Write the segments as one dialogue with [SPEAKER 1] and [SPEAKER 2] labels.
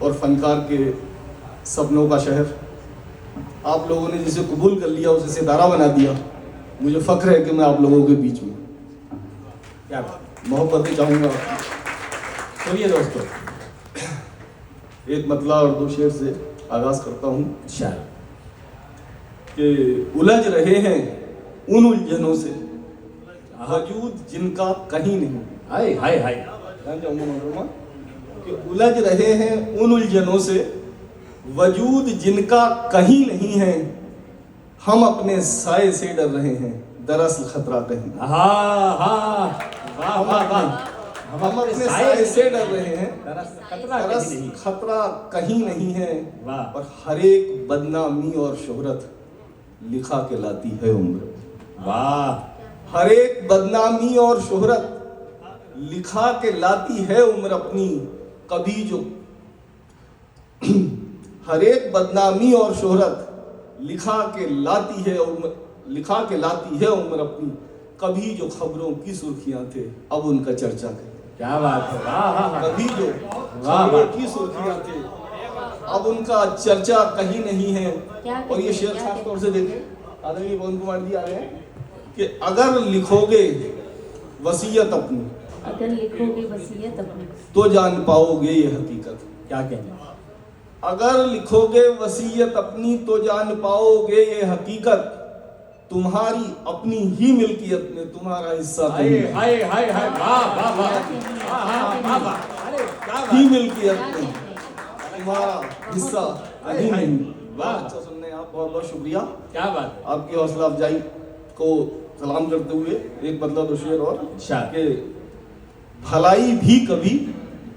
[SPEAKER 1] और फनकार के सपनों का शहर। आप लोगों ने जिसे कबूल कर लिया उसे सितारा बना दिया। मुझे फख्र है कि मैं आप लोगों के बीच में क्या मोहब्बतें चाहूँगा।
[SPEAKER 2] सुनिए दोस्तों,
[SPEAKER 1] एक मतला और दो शेर से आगाज करता हूँ
[SPEAKER 2] शायद
[SPEAKER 1] कि उलझ रहे हैं उन उलझनों से वजूद जिनका कहीं नहीं।
[SPEAKER 2] हाय हाय हाय,
[SPEAKER 1] ध्यान जाऊंगा मनोरमा कि उलझ रहे हैं उन उलझनों से वजूद जिनका कहीं नहीं है। हम अपने साए से डर रहे हैं, दरअसल खतरा कहीं।
[SPEAKER 2] हाँ हाँ, वाह वाह वाह।
[SPEAKER 1] हम अपने साए से डर रहे हैं,
[SPEAKER 2] दरअसल
[SPEAKER 1] खतरा कहीं नहीं है।
[SPEAKER 2] वाह।
[SPEAKER 1] और हर एक बदनामी और शोहरत लिखा के लाती है उम्र।
[SPEAKER 2] वाह।
[SPEAKER 1] हर एक बदनामी और शोहरत लिखा के लाती है उम्र अपनी कभी जो हर एक बदनामी और शोहरत लिखा के लाती है उम्र अपनी कभी जो खबरों की सुर्खियां थे अब उनका चर्चा करें।
[SPEAKER 2] क्या बात है, वाह वाह।
[SPEAKER 1] कभी जो
[SPEAKER 2] वाह,
[SPEAKER 1] खबरों
[SPEAKER 2] वाह।
[SPEAKER 1] की सुर्खियां थे अब उनका चर्चा कहीं नहीं है। और ये शेर खास तौर से देखें, आदरणीय पवन कुमार जी आ रहे हैं कि अगर लिखोगे वसीयत अपनी तो जान पाओगे ये हकीकत।
[SPEAKER 2] क्या कहना,
[SPEAKER 1] अगर लिखोगे वसीयत अपनी तो जान पाओगे ये हकीकत। तुम्हारी अपनी ही मिल्कियत में तुम्हारा हिस्सा
[SPEAKER 2] हाय
[SPEAKER 1] नहीं है।
[SPEAKER 2] हाय हाय हाय, वाह वाह वाह वाह वाह। अरे क्या
[SPEAKER 1] ही
[SPEAKER 2] बात,
[SPEAKER 1] मिल्कियत में तुम्हारा हिस्सा कहीं नहीं।
[SPEAKER 2] वाह।
[SPEAKER 1] अच्छा सुनने आप बहुत बहुत शुक्रिया।
[SPEAKER 2] क्या बात है।
[SPEAKER 1] आपकी हौसला अफजाई को सलाम करते हुए एक बदला दो शेर और
[SPEAKER 2] शायद।
[SPEAKER 1] कि भलाई भी कभी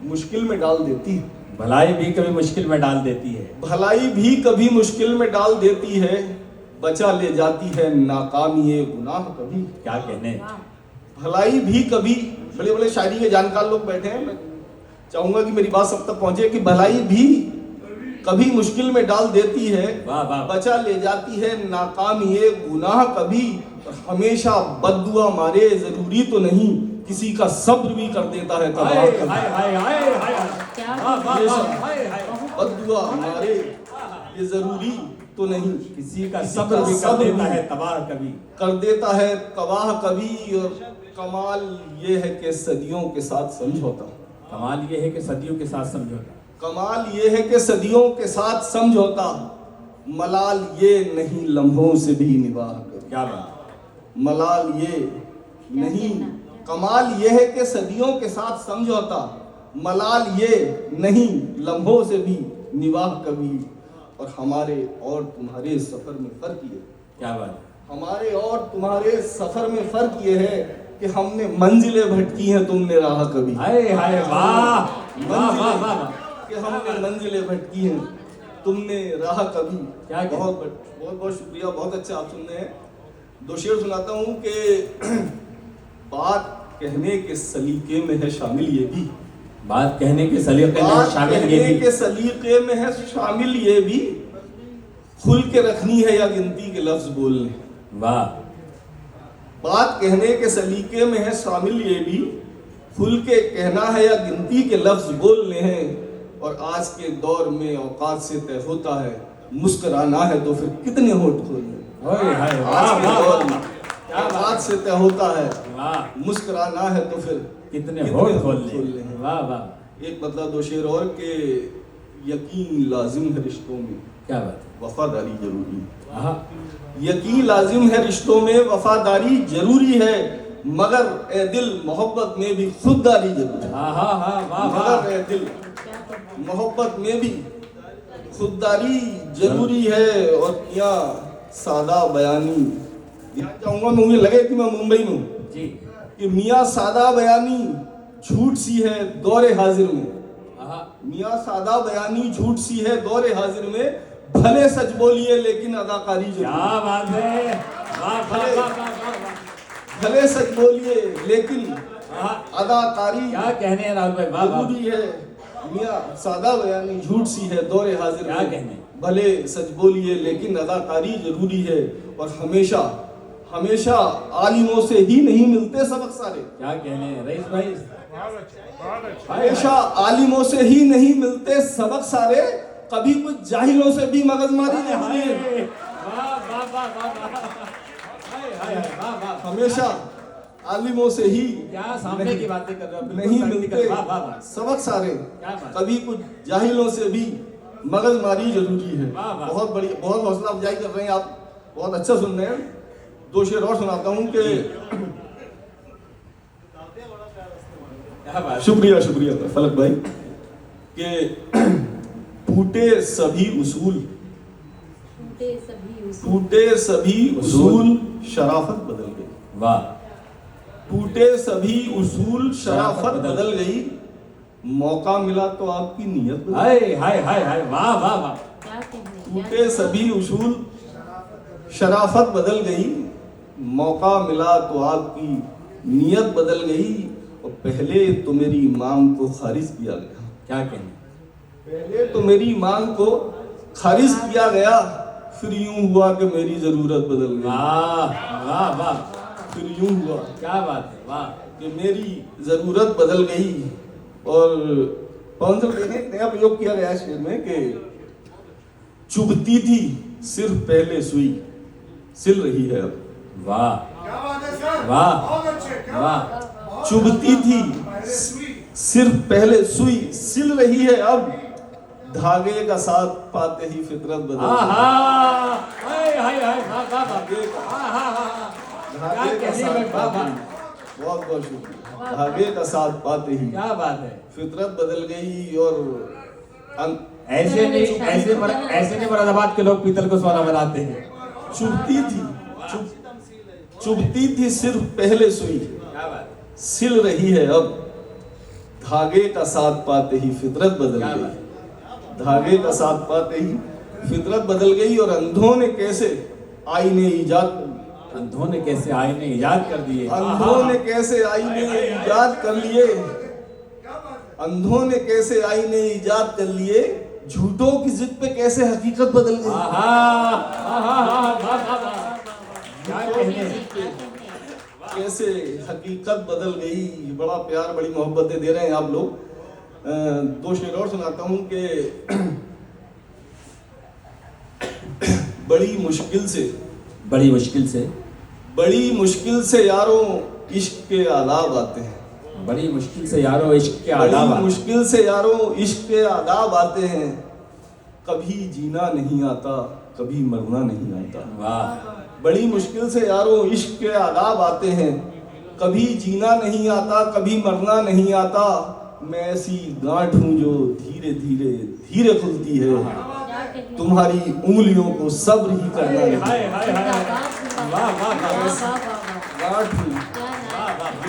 [SPEAKER 1] मुश्किल में डाल देती है।
[SPEAKER 2] भलाई भी कभी मुश्किल में डाल देती है।
[SPEAKER 1] भलाई भी कभी मुश्किल में डाल देती है, बचा ले जाती है नाकामी ये गुनाह कभी।
[SPEAKER 2] क्या कहने,
[SPEAKER 1] भलाई भी कभी, बड़े बड़े शायरी के जानकार लोग बैठे हैं, मैं चाहूंगा कि मेरी बात सब तक पहुंचे कि भलाई भी कभी मुश्किल में डाल देती है,
[SPEAKER 2] वाह वाह।
[SPEAKER 1] बचा ले जाती है नाकामी ये गुनाह कभी। और हमेशा बद्दुआ मारे जरूरी तो नहीं, किसी का सब्र भी कर देता है तबाह
[SPEAKER 2] हाय
[SPEAKER 1] कभी।
[SPEAKER 2] हाय हाय हाय हाय, वाह वाह वाह, हाय हाय।
[SPEAKER 1] बद्दुआ मारे ये जरूरी तो नहीं,
[SPEAKER 2] किसी का सब्र भी कर देता है तबाह कभी।
[SPEAKER 1] कर देता है तबाह कभी। और कमाल ये है कि सदियों के साथ समझौता।
[SPEAKER 2] कमाल ये है कि सदियों के साथ समझौता।
[SPEAKER 1] कमाल ये है कि सदियों के साथ समझौता। मलाल ये नहीं लम्हों से भी निभाह कभी।
[SPEAKER 2] क्या बात,
[SPEAKER 1] मलाल ये नहीं, कमाल ये है कि सदियों के साथ समझौता। मलाल ये नहीं लम्हों से भी निभाह कभी। और हमारे और तुम्हारे सफर में फर्क ये,
[SPEAKER 2] क्या बात,
[SPEAKER 1] हमारे और तुम्हारे सफर में फर्क ये है कि हमने मंजिलें भटकी हैं, तुमने राह कभी।
[SPEAKER 2] हाय हाय, वाह वाह वाह वाह।
[SPEAKER 1] कि हमने मंजिलें भटकी हैं, तुमने राह कभी।
[SPEAKER 2] क्या कहना?
[SPEAKER 1] बहुत बहुत शुक्रिया, बहुत अच्छा आप सुन रहे हैं। दो शेर सुनाता हूँ कि बात कहने के सलीके में है शामिल ये भी।
[SPEAKER 2] बात कहने के सलीके में
[SPEAKER 1] बात
[SPEAKER 2] शामिल ये
[SPEAKER 1] कहने
[SPEAKER 2] भी।
[SPEAKER 1] के सलीके में है शामिल ये भी। खुल के रखनी है या गिनती के लफ्ज बोलने।
[SPEAKER 2] वाह।
[SPEAKER 1] बात कहने के सलीके में है शामिल ये भी। खुल के कहना है या गिनती के लफ्ज बोलने हैं। और आज के दौर में औकात से तय होता है, मुस्कुराना है तो फिर कितने होठ खोलने।
[SPEAKER 2] हाय हाय, वाह
[SPEAKER 1] आज के
[SPEAKER 2] वाह
[SPEAKER 1] दौर में
[SPEAKER 2] वाह।
[SPEAKER 1] औकात से तय होता है,
[SPEAKER 2] वाह,
[SPEAKER 1] मुस्कुराना है तो फिर
[SPEAKER 2] कितने होठ खोल
[SPEAKER 1] खोलने
[SPEAKER 2] ले।
[SPEAKER 1] हैं।
[SPEAKER 2] वाह वाह।
[SPEAKER 1] एक मतलब दो शेर और के यकीन लाजिम है रिश्तों में,
[SPEAKER 2] क्या बात,
[SPEAKER 1] वफादारी जरूरी है।
[SPEAKER 2] हाँ।
[SPEAKER 1] यकीन लाजिम है रिश्तों में, वफादारी जरूरी है। मगर ए दिल मोहब्बत में भी खुददारी जरूरी है।
[SPEAKER 2] हाँ हाँ हाँ, वाह वाह।
[SPEAKER 1] मगर ए दिल मोहब्बत में भी खुददारी जरूरी है। और यहाँ सादा बयानी, यहाँ चाहूंगा, मुझे लगे कि मैं मुंबई में हूँ
[SPEAKER 2] जी।
[SPEAKER 1] कि मियाँ सादा बयानी झूठ सी है दौरे हाजिर में।
[SPEAKER 2] हाँ।
[SPEAKER 1] मियाँ सादा बयानी झूठ सी है दौरे हाजिर में। भले सच बोलिए लेकिन अदाकारी जरूरी है।
[SPEAKER 2] क्या बात है, वाह वाह वाह वाह वाह।
[SPEAKER 1] भले सच बोलिए लेकिन
[SPEAKER 2] हाँ।
[SPEAKER 1] अदाकारी
[SPEAKER 2] क्या कहने हैं राहुल भाई, वाह वाह।
[SPEAKER 1] जरूरी है। मियाँ सादा बयानी झूठ सी है दौरे हाजिर
[SPEAKER 2] क्या
[SPEAKER 1] में।
[SPEAKER 2] कहने,
[SPEAKER 1] भले सच बोलिए लेकिन अदाकारी जरूरी है। और हमेशा हमेशा आलिमों से ही नहीं मिलते सबक सारे।
[SPEAKER 2] क्या कहने हैं रईस भाई,
[SPEAKER 1] हमेशा आलिमों से ही नहीं मिलते सबक सारे, कभी कुछ जाहिलों से भी मगजमारी जरूरी है।
[SPEAKER 2] वाह वाह वाह वाह वाह, हाय हाय हाय, वाह वाह,
[SPEAKER 1] हमेशा आलिमों से ही
[SPEAKER 2] क्या सामने की बातें कर रहे हो, बिल्कुल
[SPEAKER 1] नहीं
[SPEAKER 2] practical,
[SPEAKER 1] मिलते
[SPEAKER 2] वाह वाह वाह,
[SPEAKER 1] सबक सारे,
[SPEAKER 2] क्या बात।
[SPEAKER 1] कभी कुछ जाहिलों से भी मगजमारी जरूरी है।
[SPEAKER 2] वाह, वाह।
[SPEAKER 1] बहुत बड़ी, बहुत हौसला अफजाई कर रहे हैं आप, बहुत अच्छा सुन रहे हैं। दो शेर और सुनाता हूँ कि
[SPEAKER 2] क्या बात।
[SPEAKER 1] शुक्रिया शुक्रिया फलक भाई के टूटे सभी उसूल, टूटे सभी उसूल शराफत बदल गई।
[SPEAKER 2] वाह,
[SPEAKER 1] टूटे सभी उसूल शराफत बदल गई, मौका मिला तो आपकी नीयत बदल गई।
[SPEAKER 2] हाय हाय हाय हाय, वाह वाह वाह,
[SPEAKER 1] टूटे सभी उसूल शराफत बदल गई, मौका मिला तो आपकी नीयत बदल गई, और पहले तो मेरी मांग को खारिज किया गया।
[SPEAKER 2] क्या कहने,
[SPEAKER 1] पहले तो मेरी मांग को खारिज किया गया, फिर यूं हुआ कि मेरी जरूरत बदल गई।
[SPEAKER 2] वाह वाह वाह,
[SPEAKER 1] फिर यूं हुआ
[SPEAKER 2] क्या बात है, वाह,
[SPEAKER 1] कि मेरी जरूरत बदल गई। और पवन सर ने नया प्रयोग किया गया शेर में कि चुभती थी सिर्फ पहले सुई, सिल रही है अब।
[SPEAKER 2] वाह वाह वाह,
[SPEAKER 1] चुभती थी सिर्फ पहले सुई, सिल रही है अब, धागे का साथ पाते ही फितरत बदल गई।
[SPEAKER 2] आहा, हाय हाय हाय, वाह वाह वाह, आहा, क्या
[SPEAKER 1] धागे का
[SPEAKER 2] कहने
[SPEAKER 1] साथ
[SPEAKER 2] में, वाह वाह,
[SPEAKER 1] बहुत बहुत शुक्रिया। धागे का साथ पाते ही
[SPEAKER 2] क्या बात है।
[SPEAKER 1] फितरत बदल गई। और
[SPEAKER 2] ऐसे नहीं मुरादाबाद के लोग पीतल को सोना बनाते हैं।
[SPEAKER 1] चुभती थी, चुभती थी सिर्फ पहले सुई,
[SPEAKER 2] क्या बात,
[SPEAKER 1] सिल रही है अब, धागे का साथ पाते ही फितरत बदल
[SPEAKER 2] क्या
[SPEAKER 1] गई।
[SPEAKER 2] बात।
[SPEAKER 1] धागे का साथ पाते ही फितरत बदल गई। और अंधों ने कैसे आईने ईजाद,
[SPEAKER 2] अंधों ने कैसे आईने ईजाद कर दिए।
[SPEAKER 1] अंधों ने कैसे आईने ईजाद कर लिए, अंधों ने कैसे आईने ईजाद कर लिए, झूठों की जिद पे कैसे हकीकत बदल गई।
[SPEAKER 2] आहा, आहा, आहा, वाह, वाह, वाह, क्या कहने,
[SPEAKER 1] कैसे हकीकत बदल गई। बड़ा प्यार, बड़ी मोहब्बतें दे रहे हैं आप लोग। दो शेर और सुनाता हूँ कि बड़ी मुश्किल से यारों इश्क के आदाब आते हैं,
[SPEAKER 2] बड़ी मुश्किल से यारों इश्क के आदाब,
[SPEAKER 1] बड़ी मुश्किल से यारों इश्क के आदाब आते हैं, कभी जीना नहीं आता, कभी मरना नहीं आता।
[SPEAKER 2] वाह,
[SPEAKER 1] बड़ी मुश्किल से यारों इश्क के आदाब आते हैं, कभी जीना नहीं आता, कभी मरना नहीं आता, मैं ऐसी गांठ हूं जो धीरे धीरे धीरे खुलती है, तुम्हारी उंगलियों को सब्र ही करना है।
[SPEAKER 2] हाय हाय हाय, वाह वाह वाह,
[SPEAKER 1] गांठ हूं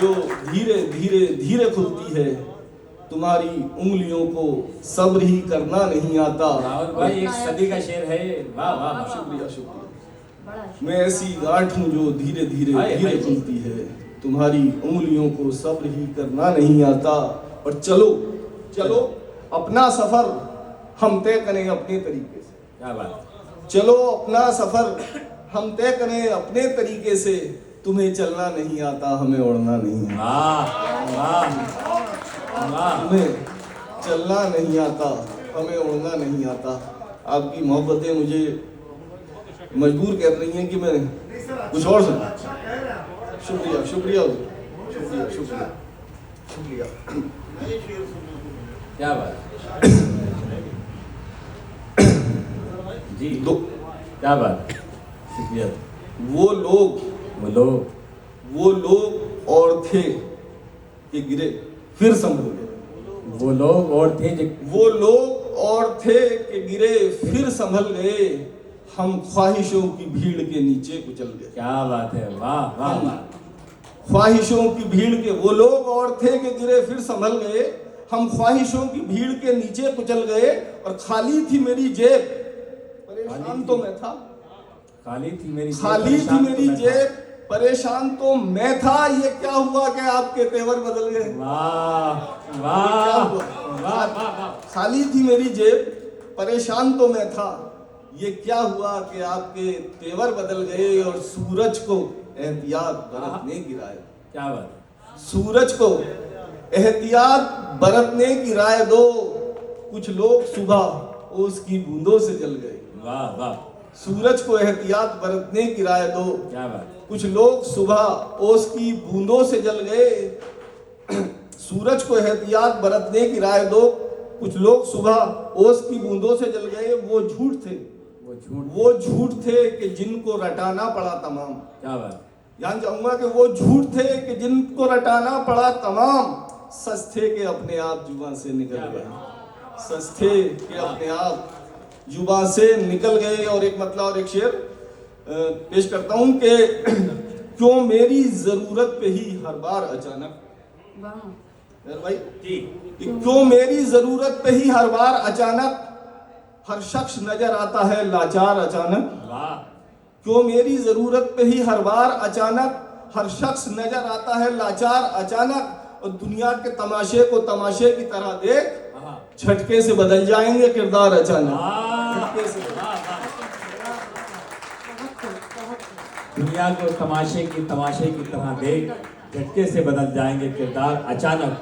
[SPEAKER 1] जो धीरे धीरे धीरे खुलती है, तुम्हारी उंगलियों को सब्र ही करना नहीं आता।
[SPEAKER 2] राहुल भाई एक सदी का शेर है। वाह वाह वाह,
[SPEAKER 1] शुक्रिया शुक्रिया। मैं ऐसी गांठ हूं जो धीरे धीरे
[SPEAKER 2] हाय,
[SPEAKER 1] धीरे
[SPEAKER 2] हाय।
[SPEAKER 1] खुलती है, तुम्हारी उंगलियों को सब्र ही करना नहीं आता। और चलो चलो अपना सफर हम तय करें अपने तरीके से,
[SPEAKER 2] क्या बात,
[SPEAKER 1] चलो अपना सफर हम तय करें अपने तरीके से, तुम्हें चलना नहीं आता, हमें उड़ना नहीं आता।
[SPEAKER 2] वाह वाह वाह,
[SPEAKER 1] हमें चलना नहीं आता, हमें उड़ना नहीं आता। आपकी मोहब्बतें मुझे मजबूर कर रही हैं कि मैं कुछ और सुनूं। शुक्रिया शुक्रिया शुक्रिया शुक्रिया शुक्रिया।
[SPEAKER 2] क्या बात जी,
[SPEAKER 1] दो
[SPEAKER 2] क्या बात, शुक्रिया।
[SPEAKER 1] वो लोग और थे कि गिरे फिर संभल गए,
[SPEAKER 2] वो लोग और थे जो,
[SPEAKER 1] वो लोग और थे कि गिरे फिर संभल गए, हम ख्वाहिशों की भीड़ के नीचे कुचल गए।
[SPEAKER 2] क्या बात है, वाह वाह वाह,
[SPEAKER 1] ख्वाहिशों की भीड़ के वो लोग और थे कि गिरे फिर संभल गए, हम ख्वाहिशों की भीड़ के नीचे कुचल गए, और खाली थी मेरी जेब, परेशान तो मैं था,
[SPEAKER 2] खाली थी मेरी
[SPEAKER 1] जेब, परेशान तो मैं था। ये क्या हुआ कि आपके तेवर बदल गए।
[SPEAKER 2] वाह वाह वाह वाह,
[SPEAKER 1] खाली थी मेरी जेब, परेशान तो मैं था, ये क्या हुआ कि आपके तेवर बदल गए, और सूरज को एहतियात बरतने गिराया।
[SPEAKER 2] क्या बात,
[SPEAKER 1] सूरज को एहतियात बरतने की राय दो, कुछ लोग सुबह ओस की बूंदों से जल गए।
[SPEAKER 2] वाह वाह,
[SPEAKER 1] सूरज को एहतियात बरतने की राय दो,
[SPEAKER 2] क्या बात।
[SPEAKER 1] कुछ लोग सुबह ओस की बूंदों से जल गए। सूरज को एहतियात बरतने की राय दो, कुछ लोग सुबह ओस की बूंदों से जल गए। वो झूठ थे, वो झूठ थे कि जिनको रटाना पड़ा तमाम।
[SPEAKER 2] क्या बात।
[SPEAKER 1] यहाँ चाहूंगा कि वो झूठ थे कि जिनको रटाना पड़ा तमाम, सच थे कि अपने आप जुबान से निकल गए। सच थे कि अपने आप जुबान से निकल गए। और एक मतलब और एक शेर पेश करता हूं कि क्यों मेरी जरूरत पे ही हर बार अचानक, भाई
[SPEAKER 2] जी,
[SPEAKER 1] कि क्यों मेरी जरूरत पे ही हर बार अचानक हर शख्स नजर आता है लाचार अचानक।
[SPEAKER 2] वाह।
[SPEAKER 1] क्यों मेरी जरूरत पे ही हर बार अचानक हर शख्स नजर आता है लाचार अचानक। और दुनिया के तमाशे को तमाशे की तरह देख, झटके से बदल जाएंगे किरदार अचानक। झटके से।
[SPEAKER 2] दुनिया को तमाशे की तरह देख, झटके से बदल जाएंगे किरदार अचानक।